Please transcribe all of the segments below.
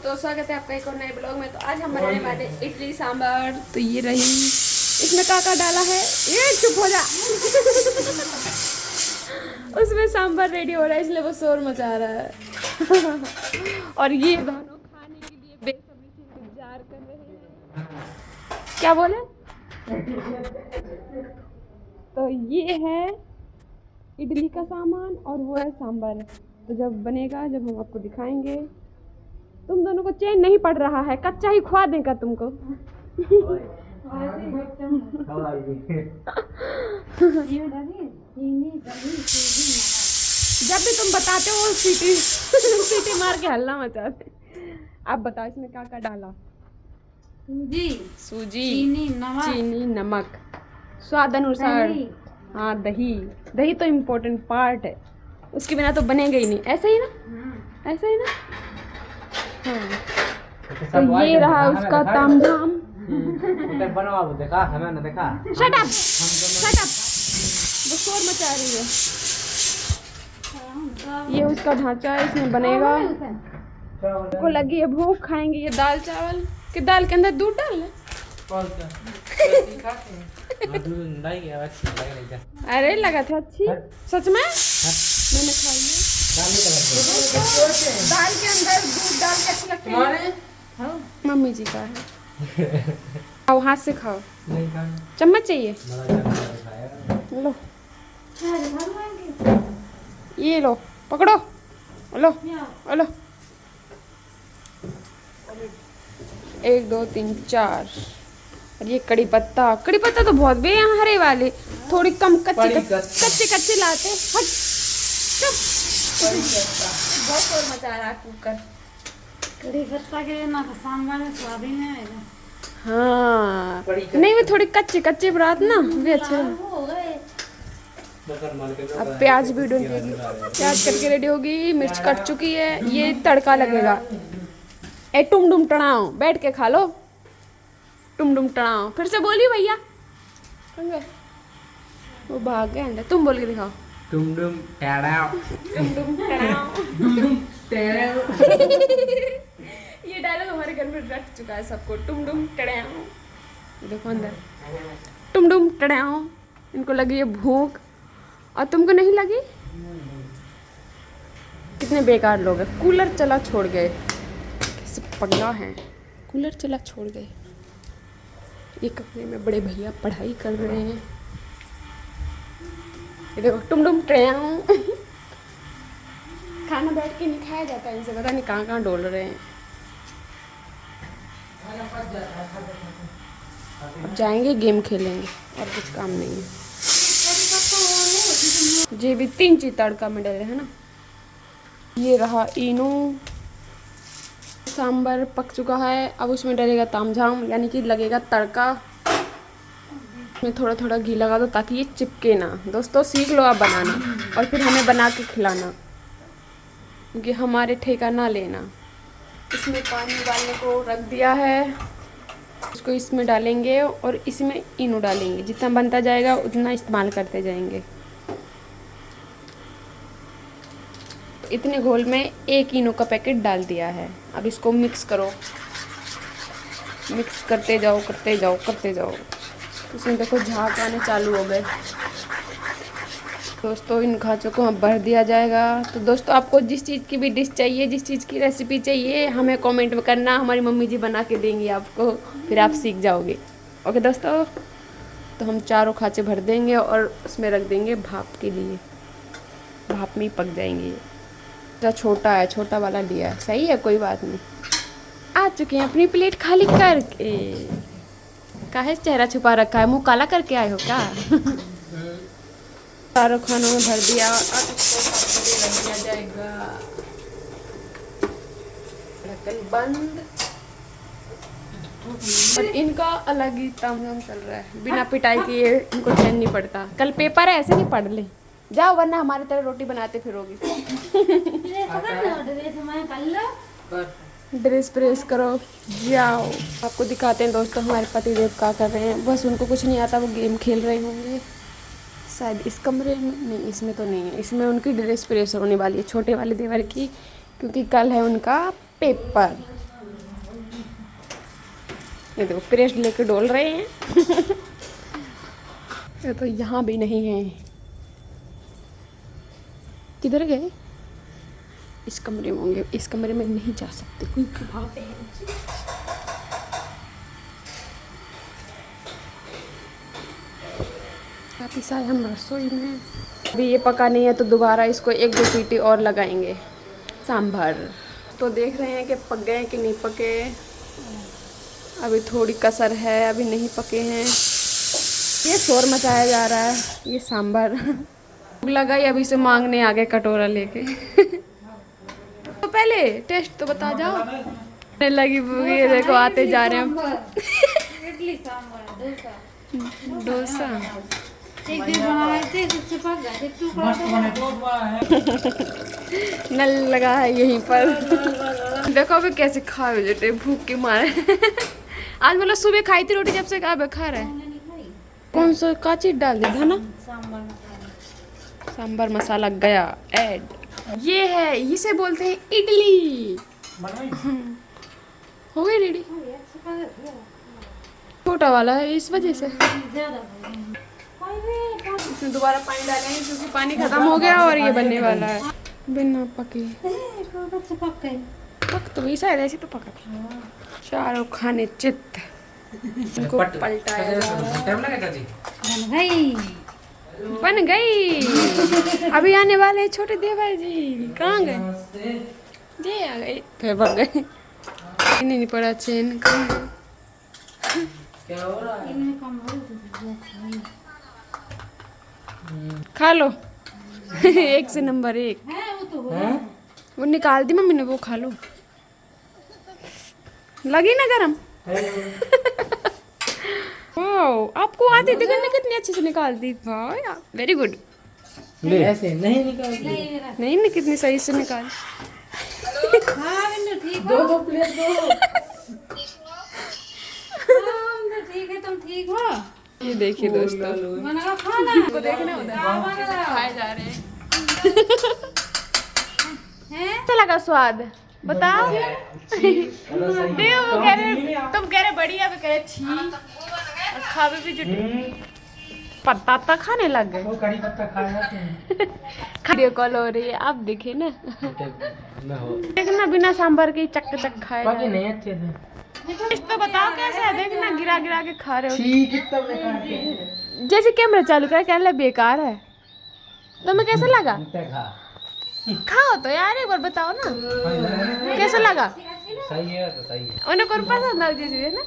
दोस्तों, स्वागत है आपका एक और नए ब्लॉग में। तो आज हम बनाने वाले इडली सांभर। तो ये रही, इसमें काका डाला है, ये चुप हो जा उसमें सांभर रेडी हो रहा है, इसलिए वो शोर मचा रहा है और ये दोनों खाने के लिए बेसब्री से इंतजार कर रहे हैं। क्या बोले? तो ये है इडली का सामान और वो है सांभर। तो जब बनेगा, जब हम आपको दिखाएंगे। तुम दोनों को चैन नहीं पड़ रहा है, कच्चा ही खुआ देगा तुमको जब भी तुम बताते हो सीटी सीटी मार के हल्ला मचाते। आप बताओ इसमें क्या क्या डाला? सूजी, चीनी, नमक, स्वाद अनुसार। हाँ, दही तो इम्पोर्टेंट पार्ट है, उसके बिना तो बनेगा ही नहीं। ऐसा ही ना, ऐसा ही ना। हाँ, तो ये रहा उसका तामझाम। शट अप, वो शोर मचा रही है। ये उसका ढांचा है, इसमें बनेगा। को लगी है भूख, खाएंगे ये दाल चावल। कि दाल के अंदर दूध डाल ले। अरे लगा था अच्छी, सच में मैंने खाई है। दाल के अंदर दूध डाल के अच्छी लगती है। मम्मी जी का है। खाओ, हाथ से खाओ। चम्मच चाहिए? लो, ये लो, पकड़ो। लो लो, 1 2 3 4। और ये कड़ी पत्ता तो बहुत भी यहाँ हरे वाले, थोड़ी कम कच्चे लाते। हट, चुप। बहुत शोर मचा रहा है कुकर। कड़ी पत्ता के ना सांभर में स्वाद ही नहीं आएगा। हाँ, नहीं वो थोड़ी कच्ची बात ना भी अच्छे। अब प्याज भी ढूंढेगी, प्याज करके रेडी होगी। मिर्च कट चुकी है, ये तड़का लगेगा। ए टुम डुम टड़ाओ, बैठ के खा लो। टुम डुम टड़ाओ, फिर से बोलिए भैया। वो भाग गए अंदर। तुम बोल के दिखाओ। टुम डुम टड़ाओ, टुम डुम टड़ाओ। टुम डुम टड़ाओ। ये डायलॉग हमारे घर में रट चुका है सबको। टुम डुम टड़ाओ, देखो अंदर। टुम डुम टड़ाओ। इनको लगी है भूख और तुमको नहीं लगी? कितने बेकार लोग हैं। कूलर चला छोड़ गए, कैसे पगला हैं। कूलर चला छोड़ गए। ये कमरे में बड़े भैया पढ़ाई कर रहे हैं। ये देखो, टुम टुम ट्रेन। खाना बैठ के नहीं खाया जाता है इनसे, पता नहीं कहाँ डोल रहे हैं। अब जाएंगे, गेम खेलेंगे, और कुछ काम नहीं है। जी भी 3 चीज तड़का में डले है ना। ये रहा इनो। सांभर पक चुका है, अब उसमें डलेगा तामझाम, यानी कि लगेगा तड़का। इसमें थोड़ा थोड़ा घी लगा दो ताकि ये चिपके ना। दोस्तों सीख लो आप बनाना, और फिर हमें बना के खिलाना, क्योंकि हमारे ठेका ना लेना। इसमें पानी उबालने को रख दिया है, उसको इसमें डालेंगे और इसमें इनो डालेंगे। जितना बनता जाएगा उतना इस्तेमाल करते जाएंगे। इतने घोल में 1 इनो का पैकेट डाल दिया है। अब इसको मिक्स करो, मिक्स करते जाओ करते जाओ करते जाओ। इसमें देखो झाग आने चालू हो गए। दोस्तों इन खाँचों को हम भर दिया जाएगा। तो दोस्तों आपको जिस चीज़ की भी डिश चाहिए, जिस चीज़ की रेसिपी चाहिए, हमें कमेंट में करना। हमारी मम्मी जी बना के देंगी आपको, फिर आप सीख जाओगे। ओके दोस्तों, तो हम चारों खाँचे भर देंगे और उसमें रख देंगे भाप के लिए। भाप में ही पक जाएंगे। ये छोटा है, छोटा वाला लिया है, सही है, कोई बात नहीं। आ चुके हैं अपनी प्लेट खाली करके। काहे चेहरा छुपा रखा है, मुंह काला करके आए हो क्या? चारों खानों में भर दिया और इसको रख दिया जाएगा। ढक्कन बंद। और इनका अलग ही तामझाम चल रहा है, बिना पिटाई किए इनको चैन नहीं पड़ता। कल पेपर है, ऐसे नहीं पढ़ ले जाओ, वरना हमारी तरह रोटी बनाते फिरोगी। ड्रेस प्रेस करो, जाओ। आपको दिखाते हैं दोस्तों हमारे पतिदेव क्या कर रहे हैं। बस उनको कुछ नहीं आता, वो गेम खेल रहे होंगे शायद इस कमरे में। नहीं, इसमें तो नहीं है। इसमें उनकी ड्रेस प्रेस होने वाली है, छोटे वाले देवर की, क्योंकि कल है उनका पेपर। ये देखो प्रेस लेके डोल रहे हैं। ये तो यहाँ भी नहीं है। किधर गए? इस कमरे में होंगे। इस कमरे में नहीं जा सकते क्योंकि वहाँ पे है। वापिस आए हम रसोई में। अभी ये पका नहीं है तो दोबारा इसको 1-2 सीटी और लगाएंगे। सांभर तो देख रहे हैं कि पक गए कि नहीं पके। अभी थोड़ी कसर है, अभी नहीं पके हैं। ये शोर मचाया जा रहा है। ये सांभर लगाई, अभी से मांगने आ गए कटोरा लेके। तो पहले टेस्ट तो बता जाओ। लगी ये देखो आते जा रहे हैं। इडली सांभर डोसा एक दिन बनाए थे, चिपक गए थे। नल लगा है यहीं पर। देखो अभी कैसे खाए बेटे भूख के मारे। आज मतलब सुबह खाई थी रोटी, जब से कहा खा रहा है। कौन सा का चीज डाल दी था ना? सांबर मसाला गया ऐड। ये है, इसे बोलते हैं इडली। हो गई रेडी। छोटा वाला है इस वजह से। इसमें दोबारा पानी डालेंगे क्योंकि पानी खत्म हो गया और ये बनने वाला है बिना पके। पक तो वही शायद ऐसे तो पका था। चारों खाने चित्त। इनको पलटाया जा रहा है। बन गई। अभी आने वाले हैं छोटे देवर जी। कहाँ गए? जी आ गए फिर भाग गए। नहीं पड़ा चेन। कहाँ गए? क्या हो रहा है? खा लो। एक से नंबर 1 वो निकाल दी मम्मी ने, वो खा लो। लगी ना गरम? वाओ, आपको आती थी करने, कितनी अच्छे से निकाल दी। वाह वेरी गुड। ऐसे नहीं निकाल नहीं कितनी सही से निकाल। दो प्लेट दो। ठीक है, तुम ठीक हो? ये देखिए दोस्तों, बना खाना को देखना उधर खाए जा रहे हैं। कैसा लगा स्वाद बताओ? देव वो कह रहे, तुम कह रहे बढ़िया, वो कह रहे छी। और खावे भी जुटे। पत्ता खाने लग गए। वो कड़ी पत्ता खाया वीडियो कॉल हो रही है, आप देखे ना। देखना बिना सांभर के चक चक खाए। बाकी नहीं अच्छे थे। तो बताओ कैसा है? देखना गिरा गिरा के खा रहे हो। कितना बेकार है। जैसे कैमरा चालू करा कहने लगा बेकार है। तुम्हें कैसा लगा? खाओ तो यार एक बार बताओ ना कैसा लगा। सही है तो सही है। उन्हें कौन पसंद आ गई है ना?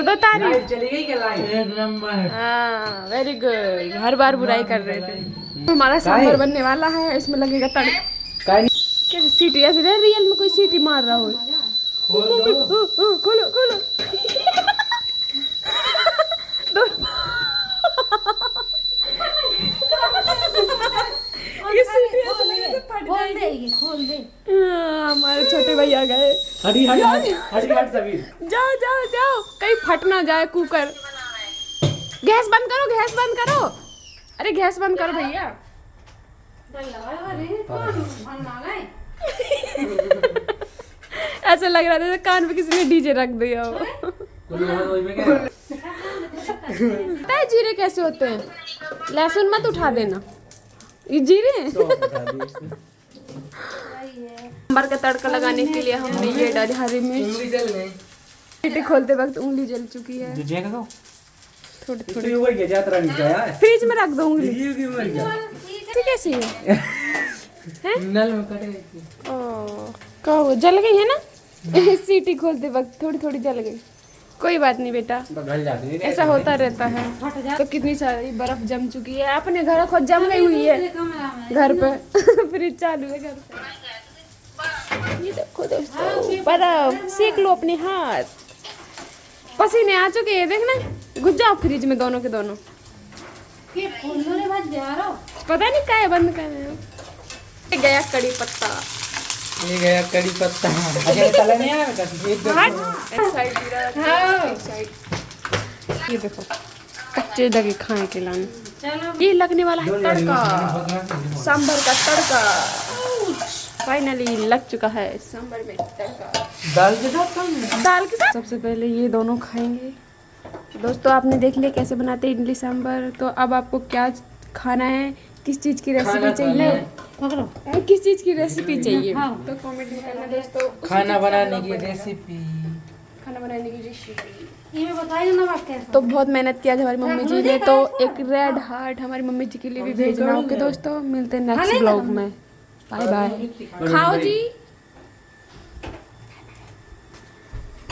दो तारीफ। चली गई क्या लाइट? एक नंबर। हाँ वेरी गुड। हर बार बुराई कर रहे थे। हमारा सांभर बनने वाला है, इसमें लगेगा तड़का। कैसे सीटी ऐसे रियल में कोई सीटी मार रहा हो। खोलो खोलो। खोल दे। हमारे छोटे भैया गए। हटी सबीर। जाओ जाओ जाओ, कहीं फट ना जाए कुकर। गैस बंद करो, गैस बंद करो। अरे गैस बंद करो भैया। ऐसा लग रहा था जैसे कान पे किसी ने डीजे रख दिया हो। पता है जीरे कैसे होते हैं? लहसुन मत उठा देना, ये जीरे हैं। सांभर का तड़का लगाने के लिए हमने ये डाली हरी मिर्च। सीटी खोलते वक्त उंगली जल चुकी है। थोड़ी थोड़ी फ्रिज में रख दो उंगली। कैसी है? नल में कटे। ओ कहो जल गई है ना? सीटी खोलते वक्त थोड़ी थोड़ी जल गई। कोई बात नहीं बेटा, ऐसा होता रहता है। तो कितनी सारी बर्फ जम चुकी है। अपने घर खुद जम गई हुई है घर पे। फ्रिज चालू है घर पे। ये देखो दोस्तों बर्फ, सेक लो अपने हाथ। पसीने आ चुके हैं देखना। घुस जाओ फ्रिज में दोनों के दोनों। पता नहीं क्या है, बंद कर रहे हो। गया कड़ी पत्ता। ये गया कड़ी पत्ता। अच्छा तले नहीं आया बेटा? ये देखो कच्चे लगे खाए के लाने। ये लगने वाला है तड़का, सांभर का तड़का। फाइनली लग चुका है सांभर में तड़का। दाल के साथ खाएंगे? दाल के साथ सबसे पहले ये दोनों खाएंगे। दोस्तों आपने देख लिया कैसे बनाते हैं इडली सांभर। तो अब आपको क्या खाना है, किस चीज़ की रेसिपी खाना चाहिए, पकड़ो। किस चीज़ की रेसिपी चाहिए हाँ। तो कमेंट में करना दोस्तों। खाना बनाने की रेसिपी। खाना बनाने की रेसिपी ये बताइए ना बात कैसे। तो बहुत मेहनत किया हमारी मम्मी जी ने, तो एक रेड हार्ट हमारी मम्मी जी के लिए भी भेजना। ओके दोस्तों, मिलते हैं नेक्स्ट ब्लॉग में। Bye bye. खाओ जी।